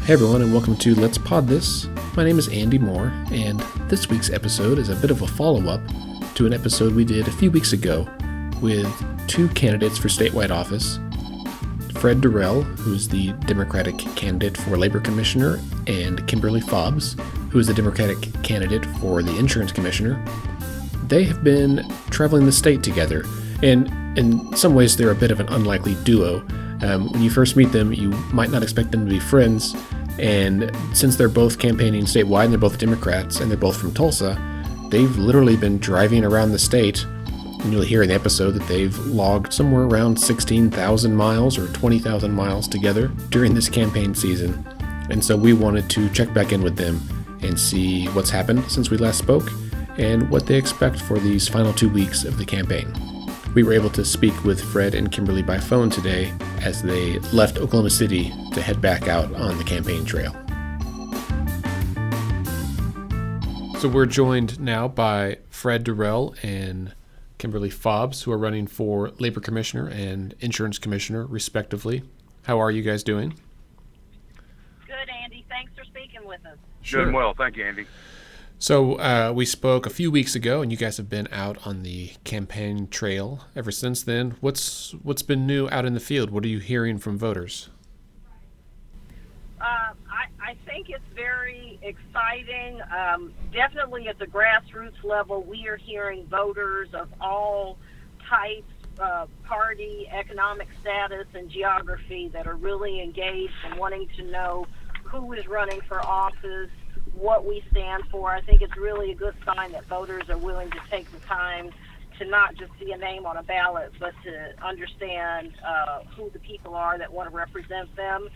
Hey everyone, and welcome to Let's Pod This. My name is Andy Moore, and this week's episode is a bit of a follow-up to an episode we did a few weeks ago with two candidates for statewide office, Fred Dorrell, who's the Democratic candidate for Labor Commissioner, and Kimberly Fobbs, who is the Democratic candidate for the Insurance Commissioner. They have been traveling the state together, and in some ways they're a bit of an unlikely duo. When you first meet them, you might not expect them to be friends, and since they're both campaigning statewide and they're both Democrats and they're both from Tulsa, they've literally been driving around the state, and you'll hear in the episode that they've logged somewhere around 16,000 miles or 20,000 miles together during this campaign season. And so we wanted to check back in with them and see what's happened since we last spoke and what they expect for these final 2 weeks of the campaign. We were able to speak with Fred and Kimberly by phone today as they left Oklahoma City to head back out on the campaign trail. So we're joined now by Fred Dorrell and Kimberly Fobbs, who are running for Labor Commissioner and Insurance Commissioner, respectively. How are you guys doing? Good, Andy. Thanks for speaking with us. Sure. Doing well. Thank you, Andy. So we spoke a few weeks ago, and you guys have been out on the campaign trail ever since then. What's been new out in the field? What are you hearing from voters? I think it's very exciting. Definitely at the grassroots level, we are hearing voters of all types, party, economic status, and geography that are really engaged and wanting to know who is running for office, what we stand for. I think it's really a good sign that voters are willing to take the time to not just see a name on a ballot, but to understand who the people are that want to represent them.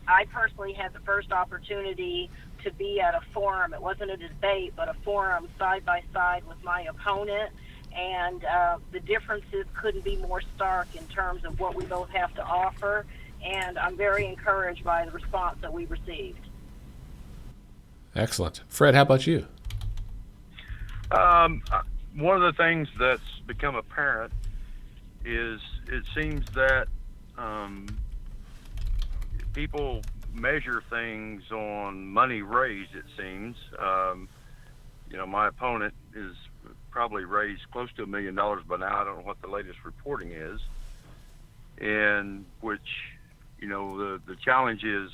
I personally had the first opportunity to be at a forum. It wasn't a debate, but a forum side by side with my opponent, and the differences couldn't be more stark in terms of what we both have to offer, and I'm very encouraged by the response that we received. Excellent. Fred, how about you? One of the things that's become apparent is it seems that people measure things on money raised, it seems. My opponent is probably raised close to $1 million by now. I don't know what the latest reporting is. And which, the challenge is,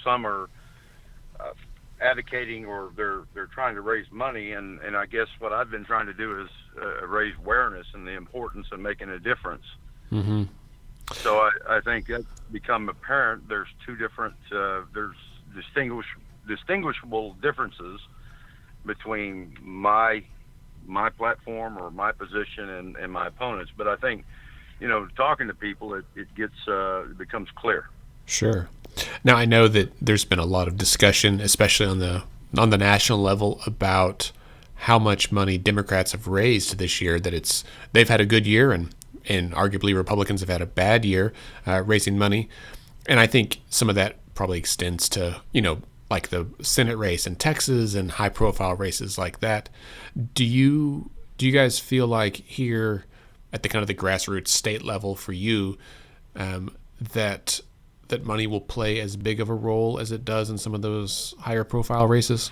some are advocating or they're trying to raise money, and I guess what I've been trying to do is raise awareness and the importance of making a difference. Mm-hmm. So I think that's become apparent. There's two different there's distinguishable differences between my platform or my position and my opponents. But I think talking to people, it becomes clear. Sure. Now, I know that there's been a lot of discussion, especially on the national level, about how much money Democrats have raised this year, that they've had a good year, and arguably Republicans have had a bad year raising money. And I think some of that probably extends to, like the Senate race in Texas and high-profile races like that. Do you guys feel like here at the kind of the grassroots state level for you that money will play as big of a role as it does in some of those higher profile races?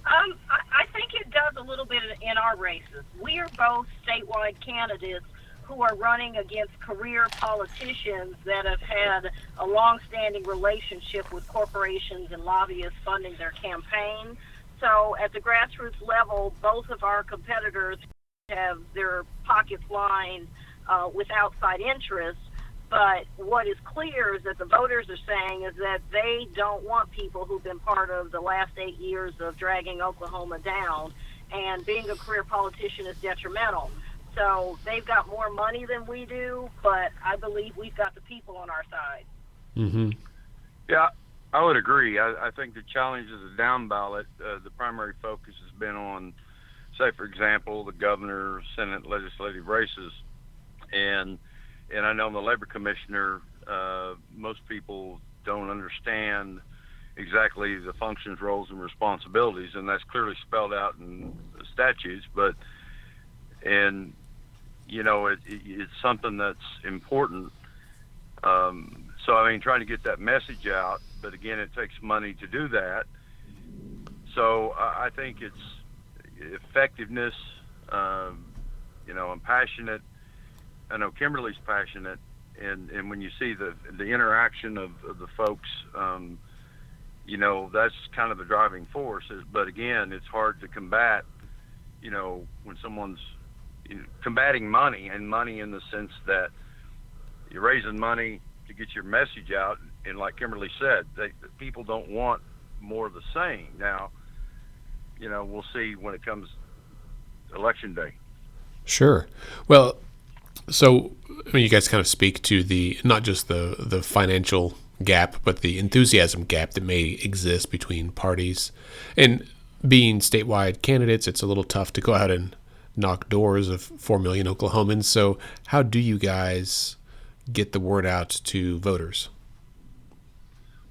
I think it does a little bit in our races. We are both statewide candidates who are running against career politicians that have had a long-standing relationship with corporations and lobbyists funding their campaign. So at the grassroots level, both of our competitors have their pockets lined with outside interests. But what is clear is that the voters are saying is that they don't want people who've been part of the last 8 years of dragging Oklahoma down, and being a career politician is detrimental. So they've got more money than we do, but I believe we've got the people on our side. Mm-hmm. Yeah, I would agree. I think the challenge is a down ballot. The primary focus has been on, say, for example, the governor, Senate, legislative races. And I know the Labor Commissioner, most people don't understand exactly the functions, roles, and responsibilities, and that's clearly spelled out in the statutes. It's something that's important. So, I mean, trying to get that message out, but again, it takes money to do that. So I think it's effectiveness. I'm passionate. I know Kimberly's passionate, and when you see the interaction of the folks, that's kind of the driving force. But again, it's hard to combat, when someone's combating money, and money in the sense that you're raising money to get your message out, and like Kimberly said, people don't want more of the same. Now, we'll see when it comes election day. Sure. Well, so you guys kind of speak to the not just the financial gap, but the enthusiasm gap that may exist between parties. And being statewide candidates, it's a little tough to go out and knock doors of 4 million Oklahomans. So how do you guys get the word out to voters?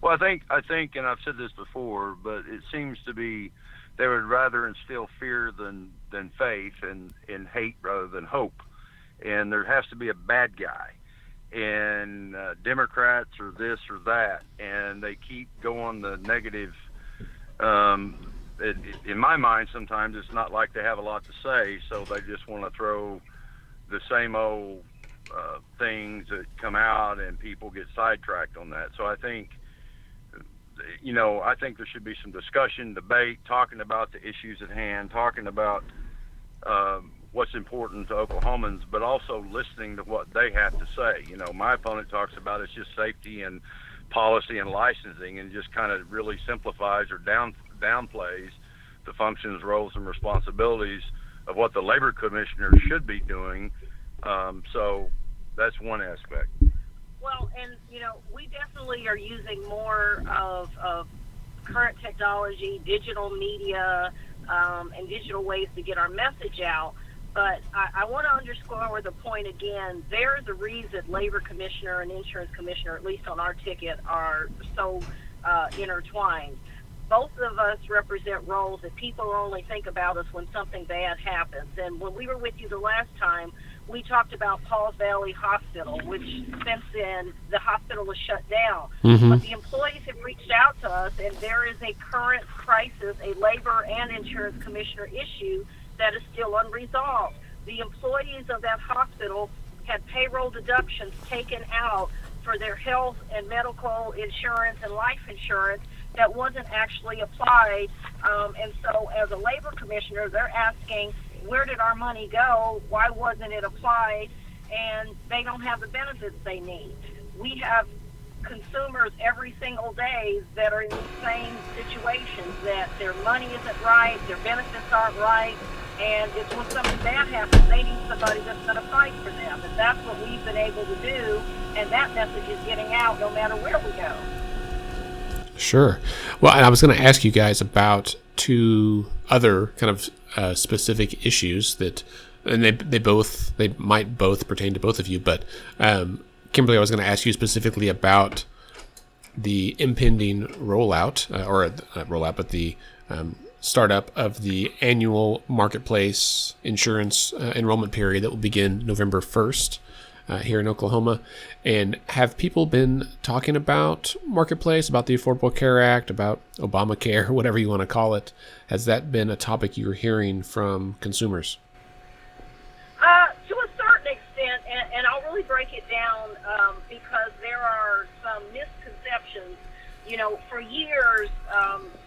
Well, I think, and I've said this before, but it seems to be they would rather instill fear than faith, and hate rather than hope. And there has to be a bad guy, and Democrats or this or that, and they keep going the negative. In my mind, sometimes it's not like they have a lot to say, so they just want to throw the same old things that come out, and people get sidetracked on that. So I think there should be some discussion, debate, talking about the issues at hand, talking about what's important to Oklahomans, but also listening to what they have to say. My opponent talks about it's just safety and policy and licensing, and just kind of really simplifies or downplays the functions, roles, and responsibilities of what the labor commissioner should be doing. So that's one aspect. Well, and we definitely are using more of current technology, digital media, and digital ways to get our message out. But I want to underscore the point again. There's a reason Labor Commissioner and Insurance Commissioner, at least on our ticket, are so intertwined. Both of us represent roles that people only think about us when something bad happens. And when we were with you the last time, we talked about Pauls Valley Hospital, which since then the hospital was shut down. Mm-hmm. But the employees have reached out to us, and there is a current crisis, a labor and insurance commissioner issue that is still unresolved. The employees of that hospital had payroll deductions taken out for their health and medical insurance and life insurance that wasn't actually applied. And so as a labor commissioner, they're asking, where did our money go? Why wasn't it applied? And they don't have the benefits they need. We have consumers every single day that are in the same situations, that their money isn't right, their benefits aren't right, and it's when something bad happens, they need somebody that's going to fight for them. And that's what we've been able to do, and that message is getting out no matter where we go. Sure. Well, and I was going to ask you guys about two other kind of specific issues that, and they might both pertain to both of you, but Kimberly, I was going to ask you specifically about the impending rollout, but the startup of the annual marketplace insurance enrollment period that will begin November 1st. Here in Oklahoma. And have people been talking about Marketplace, about the Affordable Care Act, about Obamacare, whatever you want to call it? Has that been a topic you're hearing from consumers? To a certain extent, and I'll really break it down because there are some misconceptions. For years,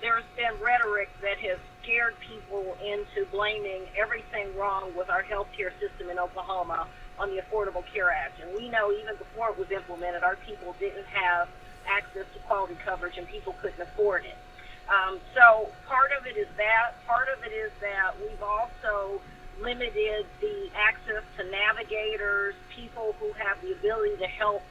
there's been rhetoric that has scared people into blaming everything wrong with our healthcare system in Oklahoma on the Affordable Care Act. And we know even before it was implemented, our people didn't have access to quality coverage and people couldn't afford it. So part of it is that. Part of it is that we've also limited the access to navigators, people who have the ability to help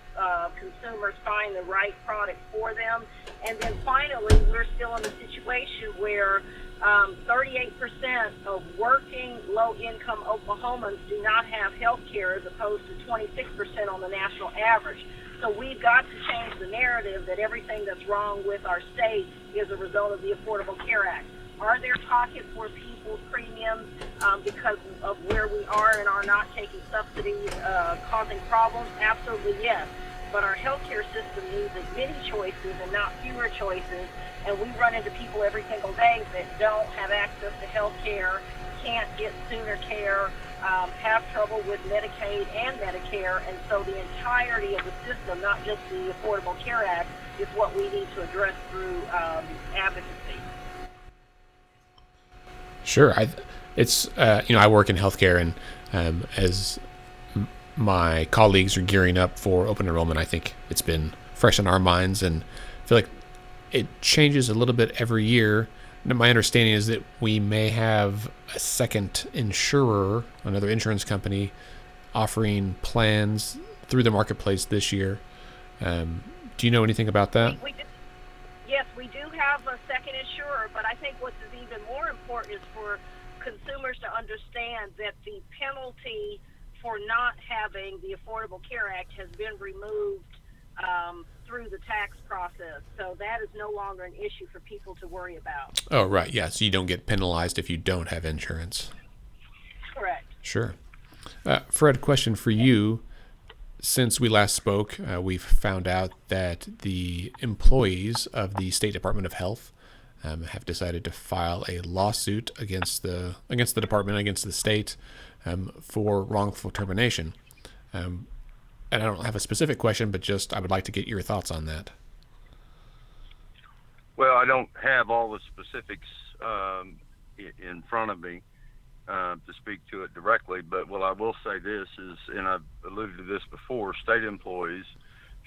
consumers find the right product for them. And then finally, we're still in a situation where 38% of working low-income Oklahomans do not have health care, as opposed to 26% on the national average. So we've got to change the narrative that everything that's wrong with our state is a result of the Affordable Care Act. Are there pockets where people's premiums, because of where we are and are not taking subsidies, causing problems? Absolutely, yes. but our healthcare system needs as many choices and not fewer choices. And we run into people every single day that don't have access to healthcare, can't get sooner care, have trouble with Medicaid and Medicare. And so the entirety of the system, not just the Affordable Care Act, is what we need to address through advocacy. Sure. I work in healthcare, and as my colleagues are gearing up for open enrollment, I think it's been fresh in our minds, and I feel like it changes a little bit every year. My understanding is that we may have a second insurer, another insurance company, offering plans through the marketplace this year. Do you know anything about that? Yes, we do have a second insurer, but I think what is even more important is for consumers to understand that the penalty for not having the Affordable Care Act has been removed through the tax process. So that is no longer an issue for people to worry about. Oh, right. Yeah. So you don't get penalized if you don't have insurance. Correct. Sure. Fred, question for you. Since we last spoke, we've found out that the employees of the State Department of Health have decided to file a lawsuit against the department, against the state, for wrongful termination. And I don't have a specific question, but just I would like to get your thoughts on that. Well, I don't have all the specifics in front of me to speak to it directly, but what I will say this is, and I've alluded to this before, state employees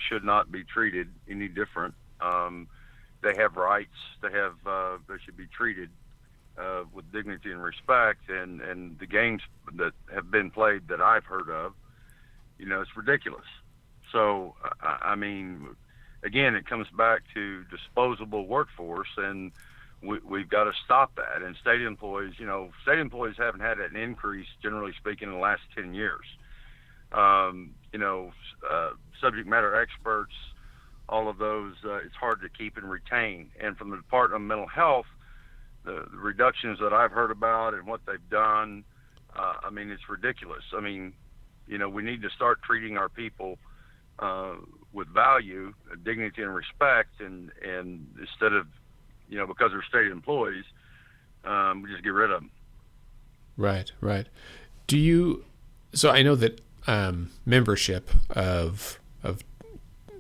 should not be treated any different. They have rights. They should be treated with dignity and respect. And the games that have been played that I've heard of, it's ridiculous. So, I mean, again, it comes back to disposable workforce, and we've got to stop that. And state employees haven't had an increase, generally speaking, in the last 10 years. Subject matter experts, all of those, it's hard to keep and retain. And from the Department of Mental Health, the reductions that I've heard about and what they've done, it's ridiculous. We need to start treating our people with value, dignity, and respect, and instead of, because they're state employees, we just get rid of them. Right. So I know that membership of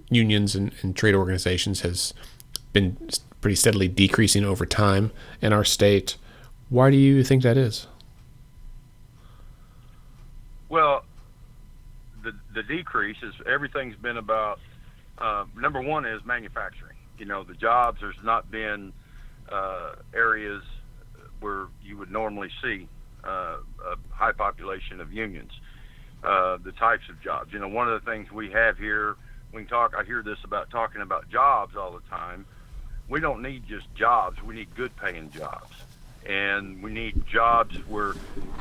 unions and trade organizations has been pretty steadily decreasing over time in our state. Why do you think that is? Well, the decrease is everything's been about, number one is manufacturing. The jobs, there's not been areas where you would normally see a high population of unions, the types of jobs. One of the things we have here, I hear this about talking about jobs all the time. We don't need just jobs. We need good paying jobs. And we need jobs where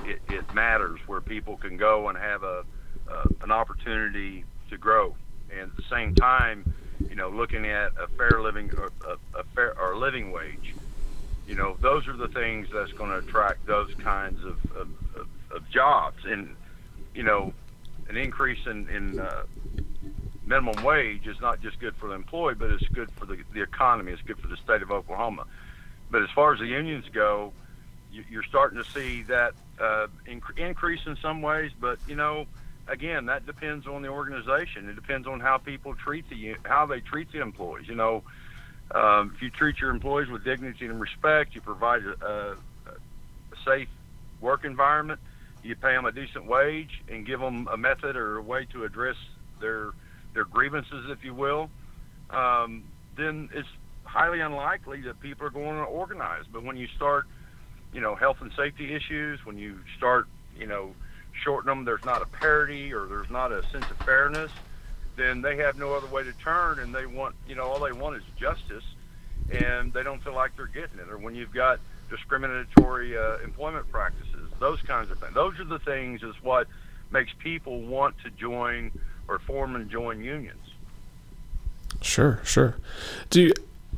it matters, where people can go and have an opportunity to grow. And at the same time, looking at a fair living or a fair or living wage, those are the things that's going to attract those kinds of jobs. And, an increase in minimum wage is not just good for the employee, but it's good for the economy. It's good for the state of Oklahoma. But as far as the unions go, you're starting to see that increase in some ways. But again, that depends on the organization. It depends on how people how they treat the employees. If you treat your employees with dignity and respect, you provide a safe work environment, you pay them a decent wage, and give them a method or a way to address their grievances, if you will, then it's highly unlikely that people are going to organize. But when you start, health and safety issues, when you start, shortening them, there's not a parity or there's not a sense of fairness, then they have no other way to turn, and they want, all they want is justice, and they don't feel like they're getting it. Or when you've got discriminatory employment practices, those kinds of things. Those are the things is what makes people want to join or form and join unions. Sure.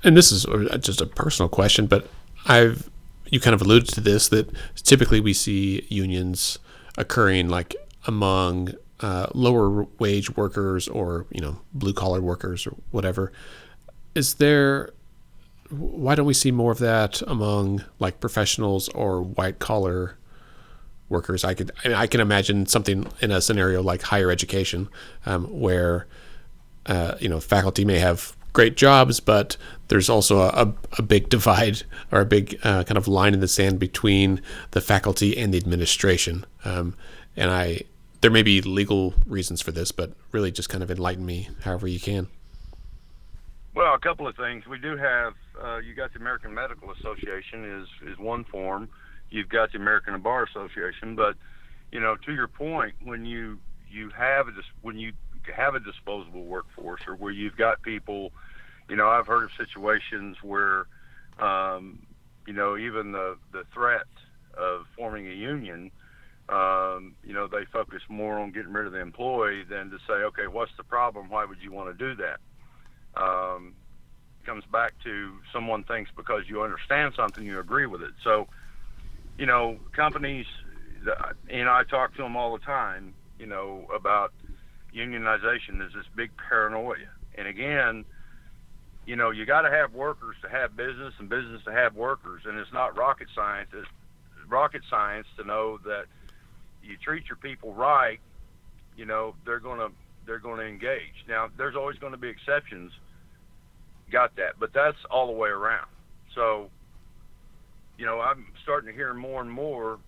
And this is just a personal question, but you kind of alluded to this, that typically we see unions occurring like among lower wage workers or, blue collar workers or whatever. Why don't we see more of that among like professionals or white collar workers? I can imagine something in a scenario like higher education, where faculty may have great jobs, but there's also a big divide or a big kind of line in the sand between the faculty and the administration. There may be legal reasons for this, but really just kind of enlighten me however you can. Well, a couple of things. We do have, you got the American Medical Association is one form. You've got the American Bar Association, but, to your point, when you have a disposable workforce, or where you've got people, I've heard of situations where, even the threat of forming a union, they focus more on getting rid of the employee than to say, okay, what's the problem? Why would you want to do that? Comes back to someone thinks because you understand something, you agree with it. So, companies, and I talk to them all the time, about unionization. There's this big paranoia. And again, you got to have workers to have business and business to have workers. And it's not rocket science. It's rocket science to know that you treat your people right, they're going to engage. Now, there's always going to be exceptions. Got that. But that's all the way around. So, I'm starting to hear more and more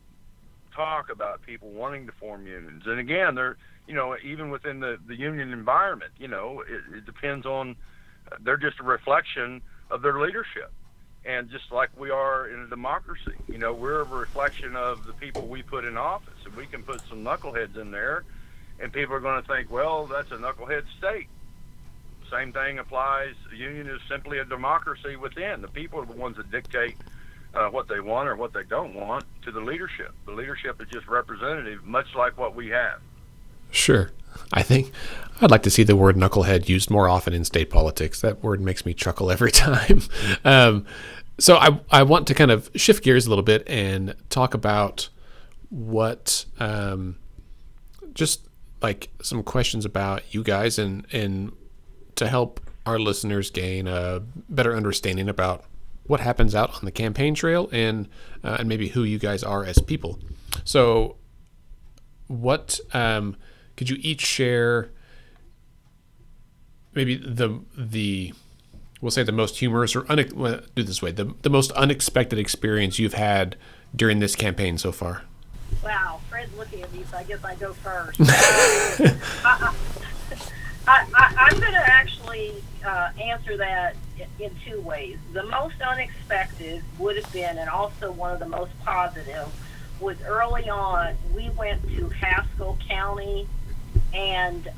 talk about people wanting to form unions. And again, they're, even within the union environment, it depends on, they're just a reflection of their leadership. And just like we are in a democracy, we're a reflection of the people we put in office. And we can put some knuckleheads in there, and people are going to think, well, that's a knucklehead state. Same thing applies. The union is simply a democracy within. The people are the ones that dictate what they want or what they don't want to the leadership. The leadership is just representative, much like what we have. Sure. I think I'd like to see the word knucklehead used more often in state politics. That word makes me chuckle every time. So I want to kind of shift gears a little bit and talk about what, just like some questions about you guys and to help our listeners gain a better understanding about what happens out on the campaign trail and maybe who you guys are as people. So what could you each share maybe we'll say the most humorous or do this way, the most unexpected experience you've had during this campaign so far? Wow, Fred's looking at me, so I guess I go first. I'm going to actually answer that in two ways. The most unexpected would have been, and also one of the most positive, was early on, we went to Haskell County, and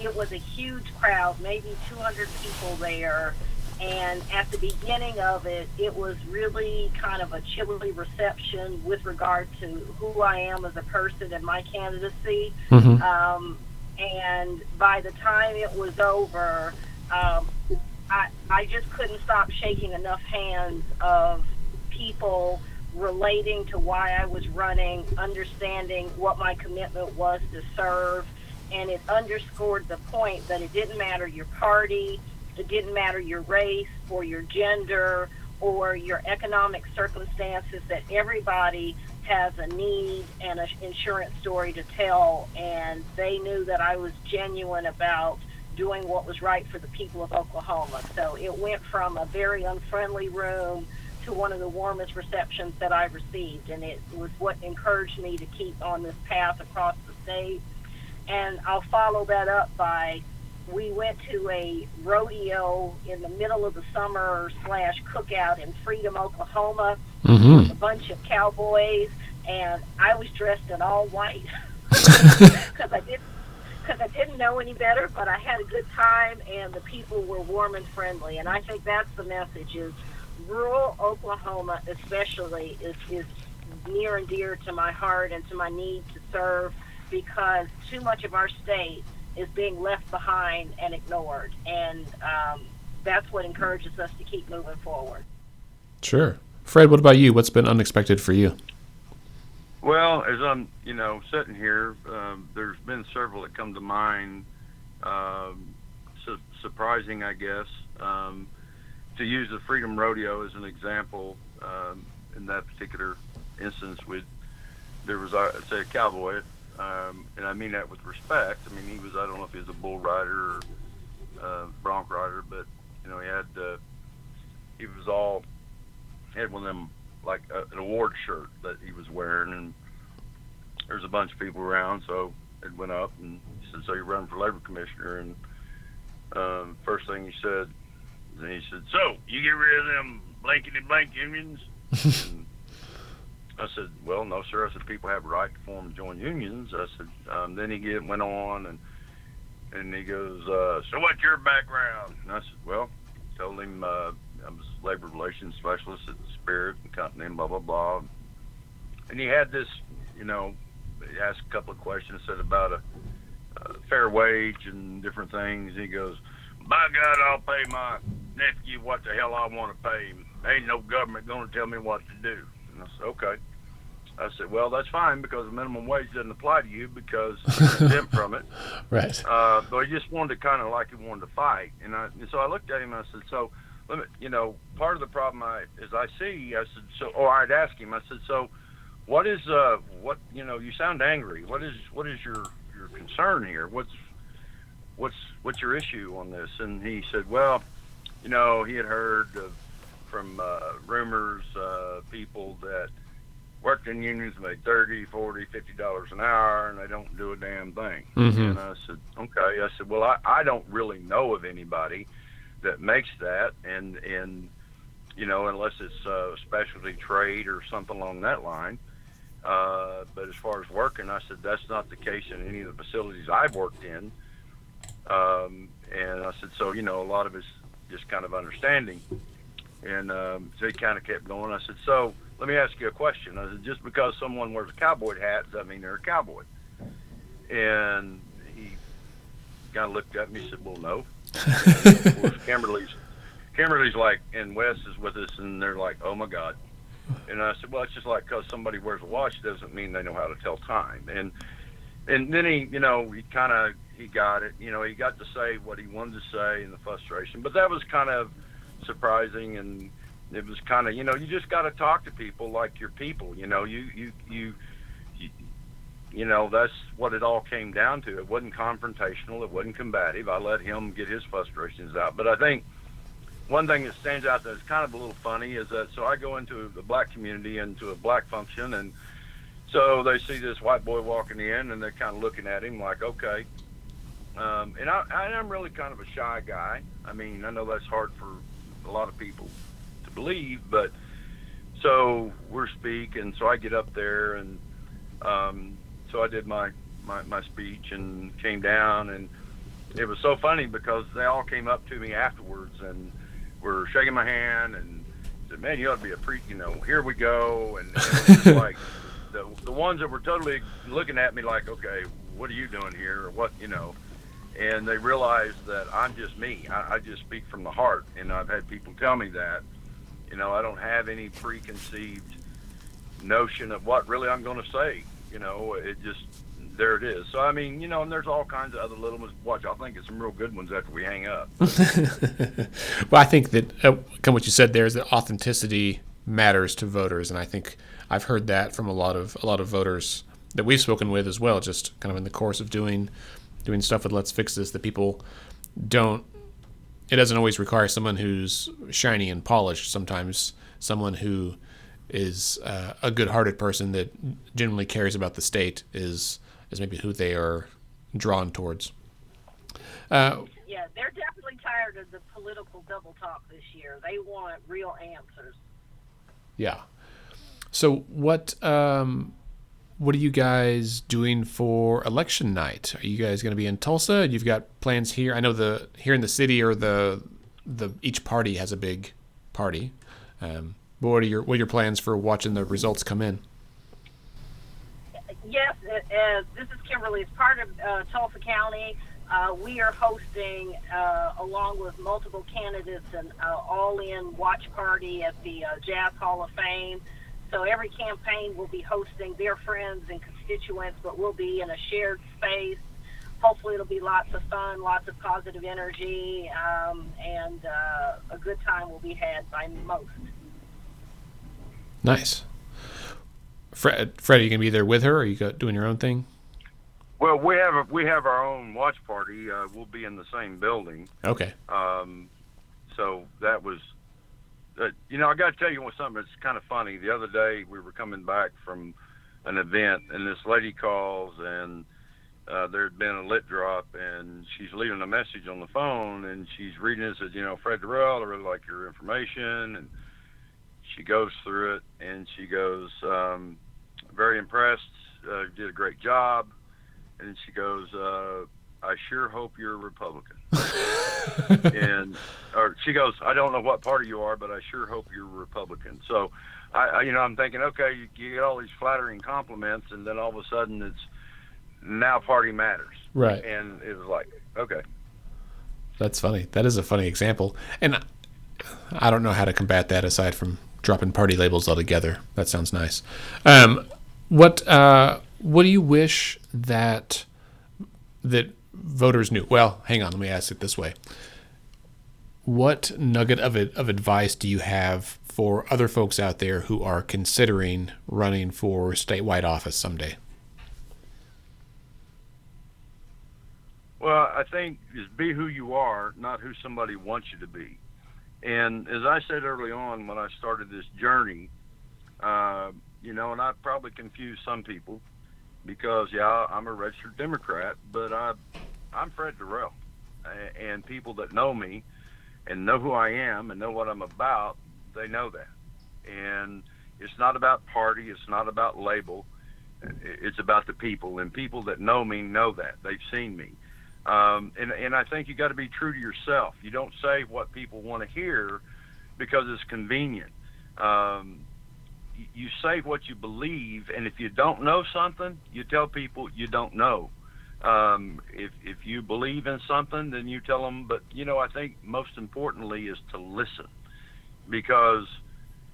it was a huge crowd, maybe 200 people there. And at the beginning of it, it was really kind of a chilly reception with regard to who I am as a person and my candidacy. Mm-hmm. And by the time it was over, I just couldn't stop shaking enough hands of people relating to why I was running, understanding what my commitment was to serve. And it underscored the point that it didn't matter your party, it didn't matter your race or your gender or your economic circumstances, that everybody has a need and an insurance story to tell, and they knew that I was genuine about doing what was right for the people of Oklahoma. So it went from a very unfriendly room to one of the warmest receptions that I've received, and it was what encouraged me to keep on this path across the state. And I'll follow that up by, we went to a rodeo in the middle of the summer / cookout in Freedom, Oklahoma, mm-hmm. with a bunch of cowboys, and I was dressed in all white because I didn't know any better, but I had a good time, and the people were warm and friendly. And I think that's the message, is rural Oklahoma especially is near and dear to my heart and to my need to serve, because too much of our state is being left behind and ignored. And that's what encourages us to keep moving forward. Sure. Fred, what about you? What's been unexpected for you? Well, as I'm, sitting here, there's been several that come to mind. Surprising, I guess. To use the Freedom Rodeo as an example, in that particular instance, there was, say, a cowboy, and I mean that with respect. I mean, I don't know if he was a bull rider or bronc rider, but he had one of them like an award shirt that he was wearing, and there's a bunch of people around, so it went up and he said, "So you're running for labor commissioner?" And first thing he said, "So you get rid of them blankety blank unions?" And I said, "Well, no, sir." I said, "People have a right to form and join unions." I said, then he went on and he goes, "So what's your background?" And I said, "Well," told him I was labor relations specialist at the Spirit and Company and blah, blah, blah. And he had this, he asked a couple of questions, said about a fair wage and different things. He goes, "By God, I'll pay my nephew what the hell I want to pay him. Ain't no government going to tell me what to do." And I said, "Okay." I said, "Well, that's fine because the minimum wage doesn't apply to you because you're exempt from it." Right. But he just wanted to kind of like he wanted to fight. And so I looked at him and I said, "So, part of the problem I said, I'd ask him, I said, "So what is, you sound angry. What is your concern here? What's your issue on this?" And he said, "Well, he had heard from rumors, people that worked in unions made $30, $40, $50 an hour, and they don't do a damn thing." Mm-hmm. And I said, "Okay." I said, "Well, I don't really know of anybody that makes that, and unless it's a specialty trade or something along that line. But as far as working," I said, "that's not the case in any of the facilities I've worked in." And I said, "So, a lot of it's just kind of understanding." And so he kind of kept going. I said, "So let me ask you a question." I said, "Just because someone wears a cowboy hat, does that mean they're a cowboy?" And he kind of looked at me and said, "Well, no." And of course, Kimberly's like, and Wes is with us, and they're like, "Oh my God." And I said, "Well, it's just like because somebody wears a watch doesn't mean they know how to tell time." And then he got it. He got to say what he wanted to say in the frustration. But that was kind of surprising, and it was kind of, you just got to talk to people like your people. That's what it all came down to. It wasn't confrontational. It wasn't combative. I let him get his frustrations out. But I think one thing that stands out that's kind of a little funny is that, so I go into the black community, into a black function, and so they see this white boy walking in, and they're kind of looking at him like, okay. And I'm really kind of a shy guy. I mean, I know that's hard for a lot of people to believe, but so we're speaking, so I get up there, and so I did my speech and came down, and it was so funny because they all came up to me afterwards and were shaking my hand and said, "Man, you ought to be a priest, here we go." And it was just like the ones that were totally looking at me like, "Okay, what are you doing here?" or what, and they realized that I'm just me. I just speak from the heart, and I've had people tell me that, I don't have any preconceived notion of what really I'm going to say. It just, there it is. So, I mean, and there's all kinds of other little ones. Watch, I'll think of some real good ones after we hang up. Well, I think that what you said there is that authenticity matters to voters, and I think I've heard that from a lot of voters that we've spoken with as well, just kind of in the course of doing stuff with Let's Fix This, that people don't, it doesn't always require someone who's shiny and polished. Sometimes someone who is a good-hearted person that genuinely cares about the state is maybe who they are drawn towards. Yeah, they're definitely tired of the political double talk this year. They want real answers. Yeah. So what are you guys doing for election night? Are you guys going to be in Tulsa? You've got plans here. I know here in the city, or the each party has a big party. What are your plans for watching the results come in? Yes, this is Kimberly. As part of Tulsa County, we are hosting, along with multiple candidates, an all-in watch party at the Jazz Hall of Fame. So every campaign will be hosting their friends and constituents, but we'll be in a shared space. Hopefully it'll be lots of fun, lots of positive energy, and a good time will be had by most. Nice. Fred, are you going to be there with her, or are you doing your own thing? Well, we have our own watch party. We'll be in the same building. Okay. So that was, I got to tell you something that's kind of funny. The other day we were coming back from an event, and this lady calls, and there had been a lit drop, and she's leaving a message on the phone, and she's reading it. Says, Fred Dorrell, I really like your information, and she goes through it, and she goes, very impressed. Did a great job. And she goes, I sure hope you're a Republican. Or she goes, I don't know what party you are, but I sure hope you're a Republican. So, I'm thinking, okay, you get all these flattering compliments, and then all of a sudden it's now party matters. Right. And it was like, okay. That's funny. That is a funny example. And I don't know how to combat that aside from dropping party labels altogether. That sounds nice. What do you wish that voters knew? Well, hang on. Let me ask it this way. What nugget of advice do you have for other folks out there who are considering running for statewide office someday? Well, I think just be who you are, not who somebody wants you to be. And as I said early on when I started this journey, and I probably confused some people because, I'm a registered Democrat, but I'm Fred Dorrell. And people that know me and know who I am and know what I'm about, they know that. And it's not about party. It's not about label. It's about the people. And people that know me know that. They've seen me. And I think you got to be true to yourself. You don't say what people want to hear because it's convenient. You say what you believe, and if you don't know something, you tell people you don't know. If you believe in something, then you tell them. But I think most importantly is to listen, because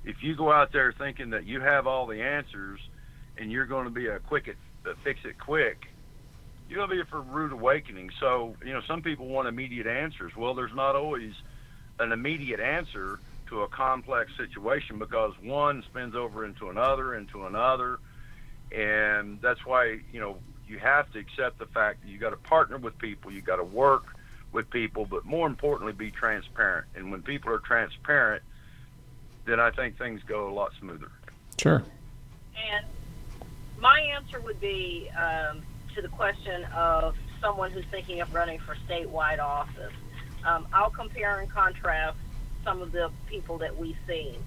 if you go out there thinking that you have all the answers and you're going to be a fix it quick, you're going to be for rude awakening. So, some people want immediate answers. Well, there's not always an immediate answer to a complex situation, because one spins over into another. And that's why, you have to accept the fact that you got to partner with people, you got to work with people, but more importantly, be transparent. And when people are transparent, then I think things go a lot smoother. Sure. And my answer would be, to the question of someone who's thinking of running for statewide office, I'll compare and contrast some of the people that we've seen.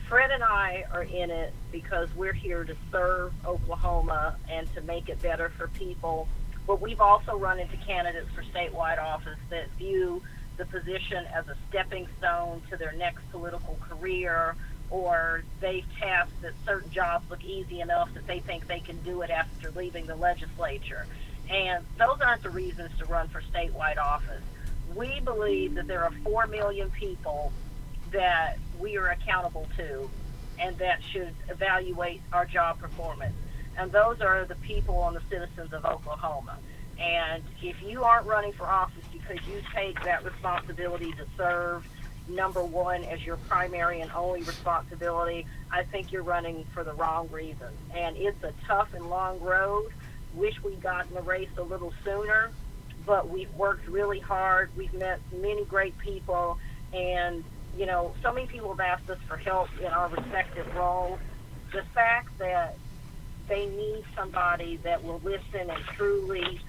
Fred and I are in it because we're here to serve Oklahoma and to make it better for people. But we've also run into candidates for statewide office that view the position as a stepping stone to their next political career, or they've tasked that certain jobs look easy enough that they think they can do it after leaving the legislature. And those aren't the reasons to run for statewide office. We believe that there are 4 million people that we are accountable to and that should evaluate our job performance. And those are the people and the citizens of Oklahoma. And if you aren't running for office because you take that responsibility to serve, number one, as your primary and only responsibility, I think you're running for the wrong reason. And it's a tough and long road. Wish we'd gotten the race a little sooner, but we've worked really hard. We've met many great people, and so many people have asked us for help in our respective roles. The fact that they need somebody that will listen and truly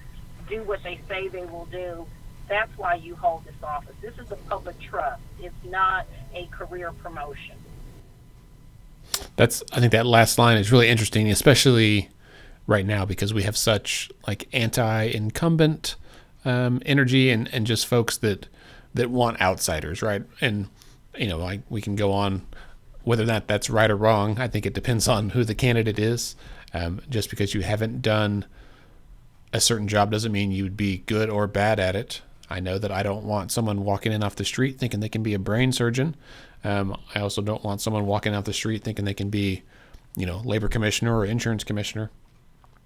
do what they say they will do, that's why you hold this office. This is a public trust. It's not a career promotion. I think that last line is really interesting, especially right now, because we have such anti-incumbent energy and just folks that want outsiders, right? And we can go on whether or not that's right or wrong. I think it depends on who the candidate is. Just because you haven't done a certain job doesn't mean you'd be good or bad at it. I know that I don't want someone walking in off the street thinking they can be a brain surgeon. I also don't want someone walking out the street thinking they can be, labor commissioner or insurance commissioner.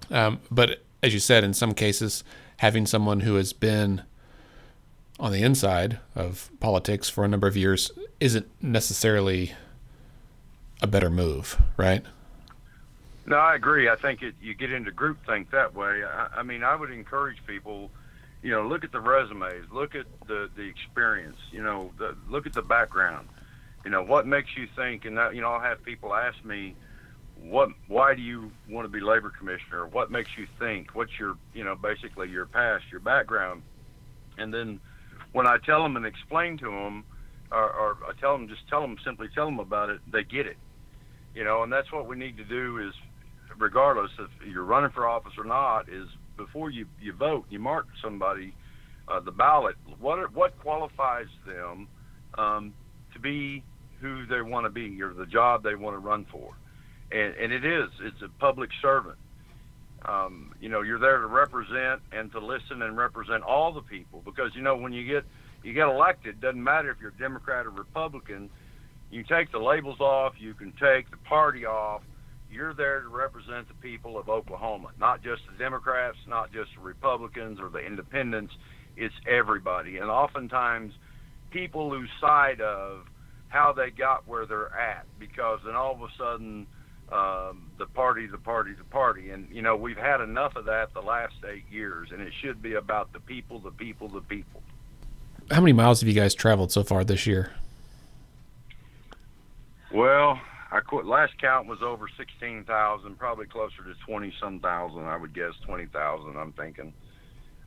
But as you said, in some cases, having someone who has been on the inside of politics for a number of years isn't necessarily a better move, right? No, I agree. I think you get into groupthink that way. I mean, I would encourage people, look at the resumes, look at the experience, look at the background. What makes you think, and that, I'll have people ask me, why do you want to be labor commissioner? What makes you think? What's your, basically your past, your background? And then when I tell them and explain to them, or I simply tell them about it, they get it. And that's what we need to do is, regardless if you're running for office or not, is before you vote, you mark somebody, the ballot, what qualifies them to be who they want to be, or the job they want to run for. And it's a public servant. You're there to represent and to listen and represent all the people, because when you get elected, doesn't matter if you're a Democrat or Republican, you can take the labels off, you can take the party off. You're there to represent the people of Oklahoma, not just the Democrats, not just the Republicans or the independents. It's everybody. And oftentimes people lose sight of how they got where they're at, because then all of a sudden the party. And, we've had enough of that the last 8 years, and it should be about the people. How many miles have you guys traveled so far this year? Well, last count was over 16,000, probably closer to 20-some thousand, I would guess, 20,000, I'm thinking.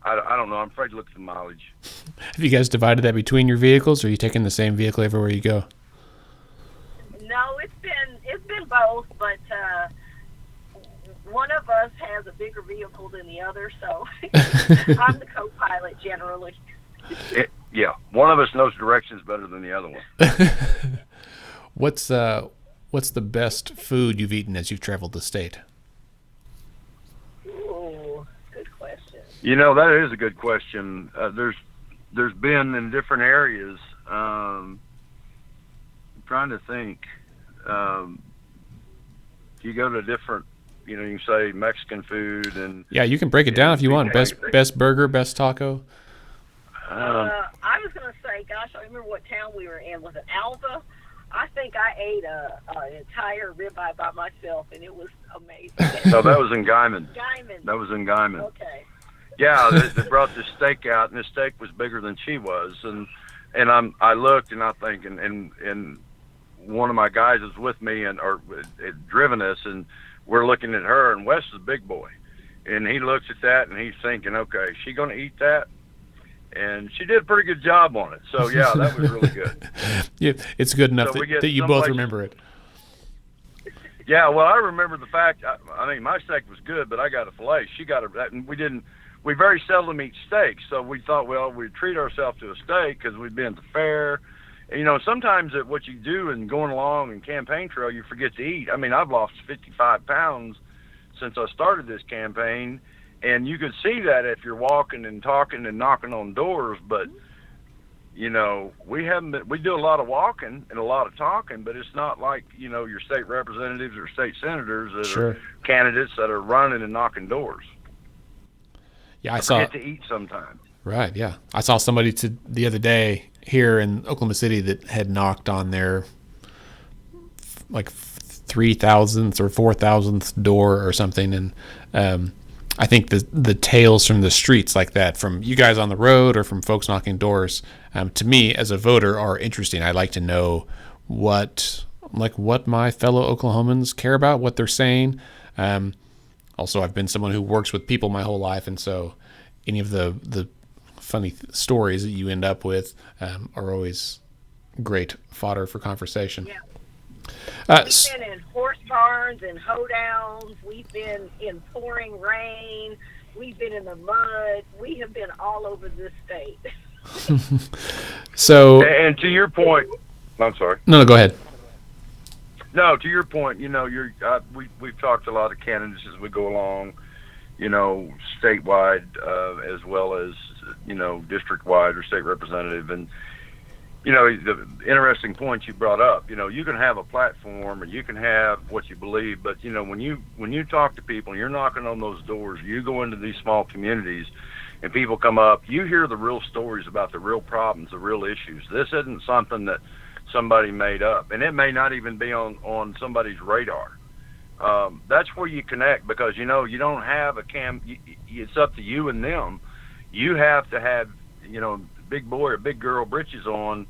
I don't know. I'm afraid to look at the mileage. Have you guys divided that between your vehicles, or are you taking the same vehicle everywhere you go? No, it's been both, but one of us has a bigger vehicle than the other, so I'm the co-pilot generally. Yeah, one of us knows directions better than the other one. What's the best food you've eaten as you've traveled the state? Ooh, good question. That is a good question. There's been in different areas. I'm trying to think. You go to different, you can say Mexican food, and yeah, you can break it down if you want. Best burger, best taco. I was going to say, gosh, I remember what town we were in. Was it Alva? I think I ate an entire ribeye by myself, and it was amazing. No, that was in Guyman. That was in Guyman. Okay. Yeah, they brought this steak out, and the steak was bigger than she was, and I looked, and I think, and one of my guys was with me and had driven us, and we're looking at her, and Wes is a big boy, and he looks at that, and he's thinking, okay, is she going to eat that? And she did a pretty good job on it. So, yeah, that was really good. Yeah, it's good enough that you both remember it. Yeah, well, I remember the fact, I mean, my steak was good, but I got a filet. She got and we very seldom eat steak. So we thought, well, we'd treat ourselves to a steak because we'd been at the fair. And, sometimes what you do and going along in campaign trail, you forget to eat. I mean, I've lost 55 pounds since I started this campaign. And you could see that if you're walking and talking and knocking on doors, but we do a lot of walking and a lot of talking, but it's not like, your state representatives or state senators that are candidates that are running and knocking doors. Yeah, I forget to eat sometimes. Right, yeah. I saw somebody the other day here in Oklahoma City that had knocked on their like 3,000th or 4,000th door or something, and I think the tales from the streets like that, from you guys on the road or from folks knocking doors, to me as a voter are interesting. I like to know what my fellow Oklahomans care about, what they're saying. Also, I've been someone who works with people my whole life, and so any of the funny stories that you end up with are always great fodder for conversation. Yeah. We've been in horse barns and hoedowns. We've been in pouring rain. We've been in the mud. We have been all over this state. So, and to your point, I'm sorry. No, go ahead. No, to your point, we've talked to a lot of candidates as we go along, statewide as well as district-wide or state representative, and the interesting point you brought up, you can have a platform and you can have what you believe, but when you talk to people and you're knocking on those doors, you go into these small communities and people come up, you hear the real stories about the real problems, the real issues. This isn't something that somebody made up, and it may not even be on somebody's radar. That's where you connect, because you don't have it's up to you and them. You have to have big boy or big girl britches on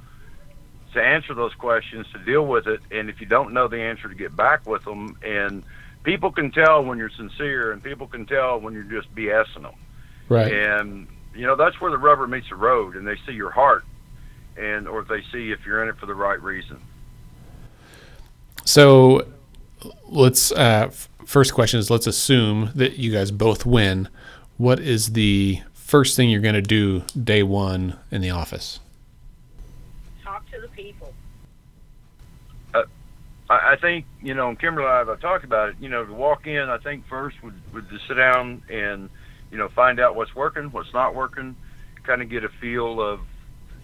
to answer those questions, to deal with it, and if you don't know the answer, to get back with them. And people can tell when you're sincere, and people can tell when you're just BSing them. Right. And that's where the rubber meets the road, and they see your heart, or they see if you're in it for the right reason. So let's first question is, let's assume that you guys both win. What is the first thing you're going to do day one in the office? Talk to the people. I think, Kimberly and I have talked about it, to walk in, I think first would just sit down and, find out what's working, what's not working, kind of get a feel of,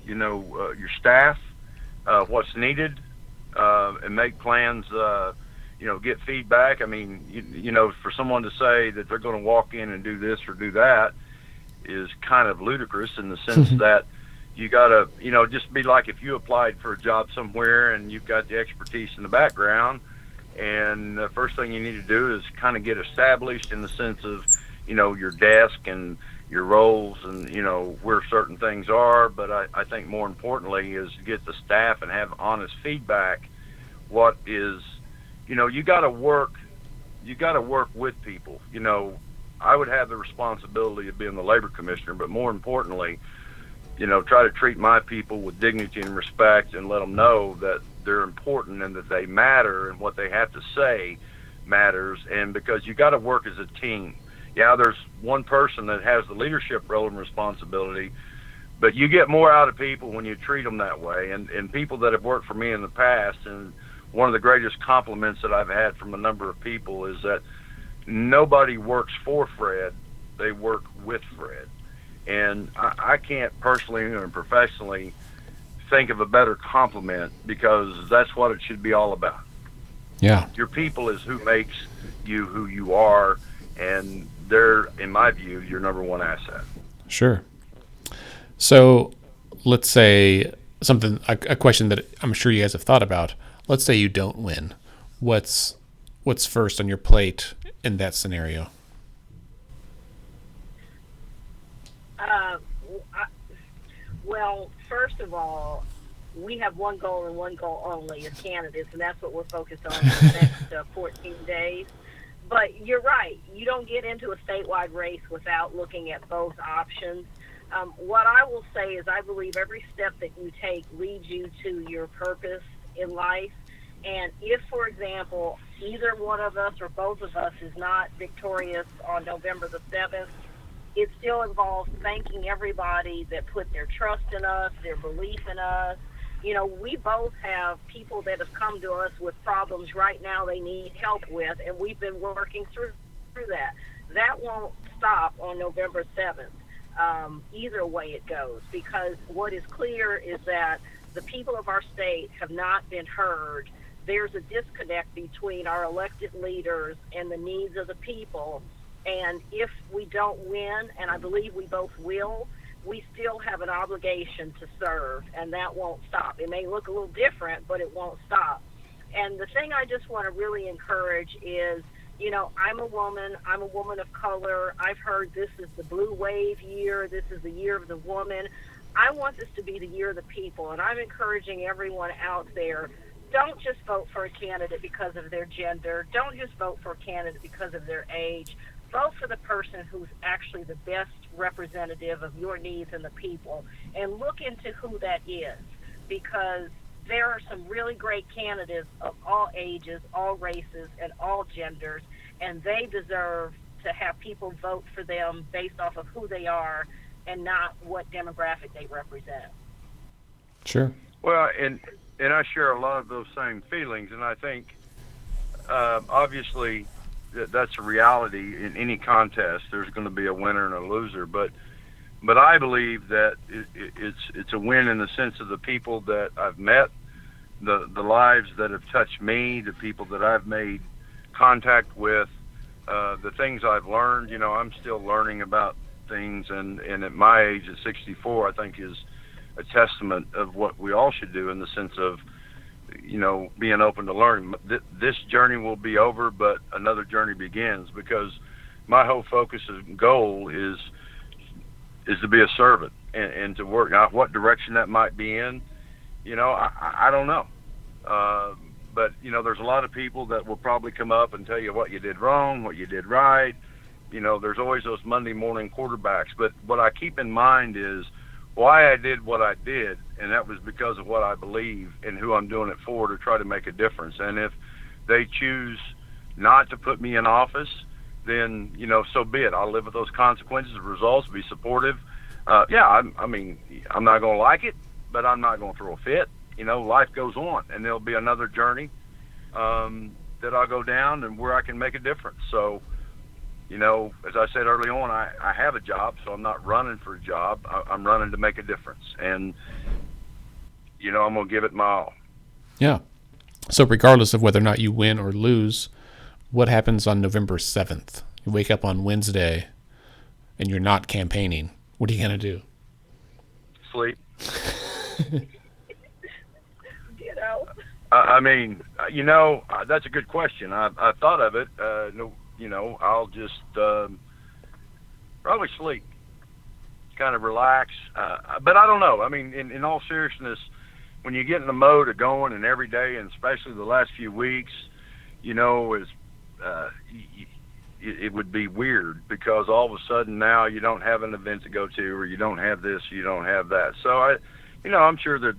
your staff, what's needed, and make plans, get feedback. I mean, for someone to say that they're going to walk in and do this or do that is kind of ludicrous, in the sense that you got to, just be like if you applied for a job somewhere and you've got the expertise in the background, and the first thing you need to do is kind of get established in the sense of, your desk and your roles and, where certain things are. But I think more importantly is get the staff and have honest feedback. What is, you got to work with people. I would have the responsibility of being the labor commissioner, but more importantly, try to treat my people with dignity and respect, and let them know that they're important and that they matter, and what they have to say matters. And because you got to work as a team. Yeah, there's one person that has the leadership role and responsibility, but you get more out of people when you treat them that way. And people that have worked for me in the past, and one of the greatest compliments that I've had from a number of people is that nobody works for Fred, they work with Fred. And I can't personally and professionally think of a better compliment, because that's what it should be all about. Yeah. Your people is who makes you who you are, and they're, in my view, your number one asset. Sure. So let's say a question that I'm sure you guys have thought about. Let's say you don't win. What's first on your plate in that scenario? Well, first of all, we have one goal and one goal only as candidates, and that's what we're focused on for the next 14 days. But you're right. You don't get into a statewide race without looking at both options. What I will say is I believe every step that you take leads you to your purpose in life. And if, for example, either one of us or both of us is not victorious on November the 7th, it still involves thanking everybody that put their trust in us, their belief in us. We both have people that have come to us with problems right now they need help with, and we've been working through that. That won't stop on November 7th, either way it goes, because what is clear is that the people of our state have not been heard. There's a disconnect between our elected leaders and the needs of the people. And if we don't win, and I believe we both will, we still have an obligation to serve, and that won't stop. It may look a little different, but it won't stop. And the thing I just want to really encourage is, I'm a woman of color. I've heard this is the blue wave year. This is the year of the woman. I want this to be the year of the people, and I'm encouraging everyone out there, don't just vote for a candidate because of their gender. Don't just vote for a candidate because of their age. Vote for the person who's actually the best representative of your needs and the people, and look into who that is, because there are some really great candidates of all ages, all races, and all genders, and they deserve to have people vote for them based off of who they are and not what demographic they represent. Sure. Well, and I share a lot of those same feelings, and I think obviously that's a reality in any contest. There's going to be a winner and a loser, but But I believe that it's a win in the sense of the people that I've met, the lives that have touched me, the people that I've made contact with, the things I've learned. You know, I'm still learning about things, and at my age, at 64, I think is a testament of what we all should do in the sense of, you know, being open to learning. This journey will be over, but another journey begins, because my whole focus and goal is to be a servant and to work. Now, what direction that might be in, you know, I don't know. But, you know, there's a lot of people that will probably come up and tell you what you did wrong, what you did right. You know, there's always those Monday morning quarterbacks. But what I keep in mind is why I did what I did, and that was because of what I believe and who I'm doing it for, to try to make a difference. And if they choose not to put me in office, then, you know, so be it. I'll live with those consequences, results, be supportive. I mean, I'm not going to like it, but I'm not going to throw a fit. You know, life goes on, and there'll be another journey that I'll go down and where I can make a difference. So, you know, as I said early on, I have a job, so I'm not running for a job. I'm running to make a difference. And, you know, I'm going to give it my all. Yeah. So regardless of whether or not you win or lose, what happens on November 7th? You wake up on Wednesday and you're not campaigning. What are you going to do? Sleep. You know? I mean, you know, that's a good question. I thought of it. You know, I'll just probably sleep, kind of relax. But I don't know. I mean, in all seriousness, when you get in the mode of going, and every day, and especially the last few weeks, you know, it would be weird, because all of a sudden now you don't have an event to go to, or you don't have this, you don't have that. So you know, I'm sure that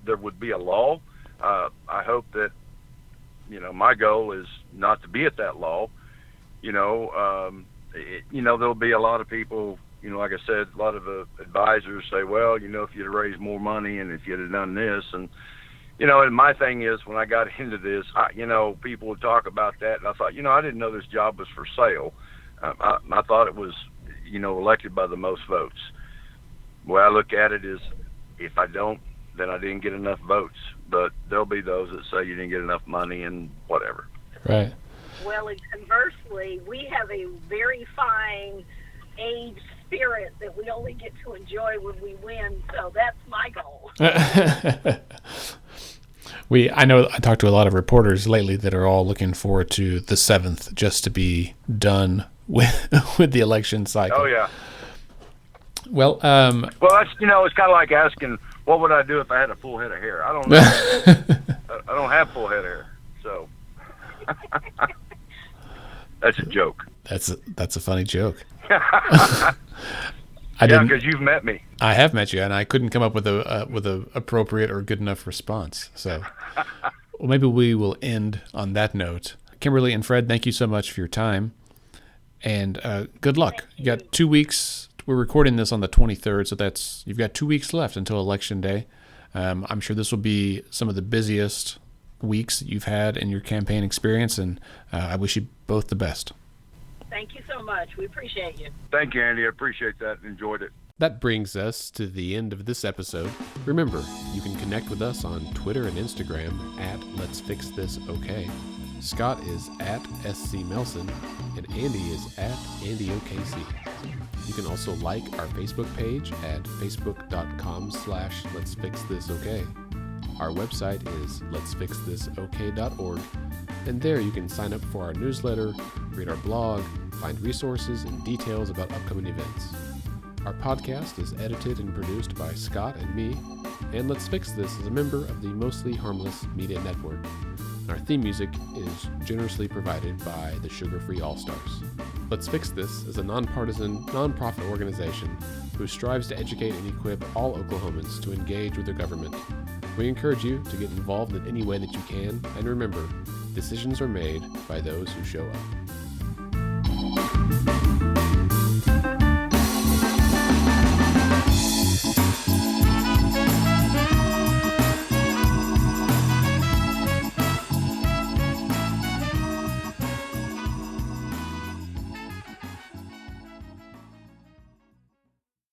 there would be a lull. I hope that, you know, my goal is not to be at that lull. You know, you know, there'll be a lot of people, you know, like I said, a lot of advisors say, well, you know, if you'd have raised more money and if you'd have done this, and, you know, and my thing is, when I got into this, you know, people would talk about that, and I thought, you know, I didn't know this job was for sale. I thought it was, you know, elected by the most votes. The way I look at it is, if I don't, then I didn't get enough votes. But there'll be those that say you didn't get enough money and whatever. Right. Well, and conversely, we have a very fine age spirit that we only get to enjoy when we win. So that's my goal. I know I talked to a lot of reporters lately that are all looking forward to the 7th just to be done with the election cycle. Oh, yeah. Well, that's, you know, it's kind of like asking, what would I do if I had a full head of hair? I don't know. I don't have full head of hair, so that's a joke. That's a funny joke. Yeah, because you've met me. I have met you, and I couldn't come up with a appropriate or good enough response. So, well, maybe we will end on that note. Kimberly and Fred, thank you so much for your time, and good luck. You got 2 weeks. We're recording this on the 23rd, so you've got 2 weeks left until Election Day. I'm sure this will be some of the busiest weeks that you've had in your campaign experience, and I wish you both the best. Thank you so much. We appreciate you. Thank you, Andy. I appreciate that. Enjoyed it. That brings us to the end of this episode. Remember, you can connect with us on Twitter and Instagram at Let's Fix This OK. Scott is at SC Melson, and Andy is at AndyOKC. You can also like our Facebook page at facebook.com/Let's Fix This OK. Our website is letsfixthisok.org, and there you can sign up for our newsletter, read our blog, find resources and details about upcoming events. Our podcast is edited and produced by Scott and me, and Let's Fix This is a member of the Mostly Harmless Media Network. Our theme music is generously provided by the Sugar-Free All-Stars. Let's Fix This is a nonpartisan, nonprofit organization who strives to educate and equip all Oklahomans to engage with their government. We encourage you to get involved in any way that you can, and remember, decisions are made by those who show up.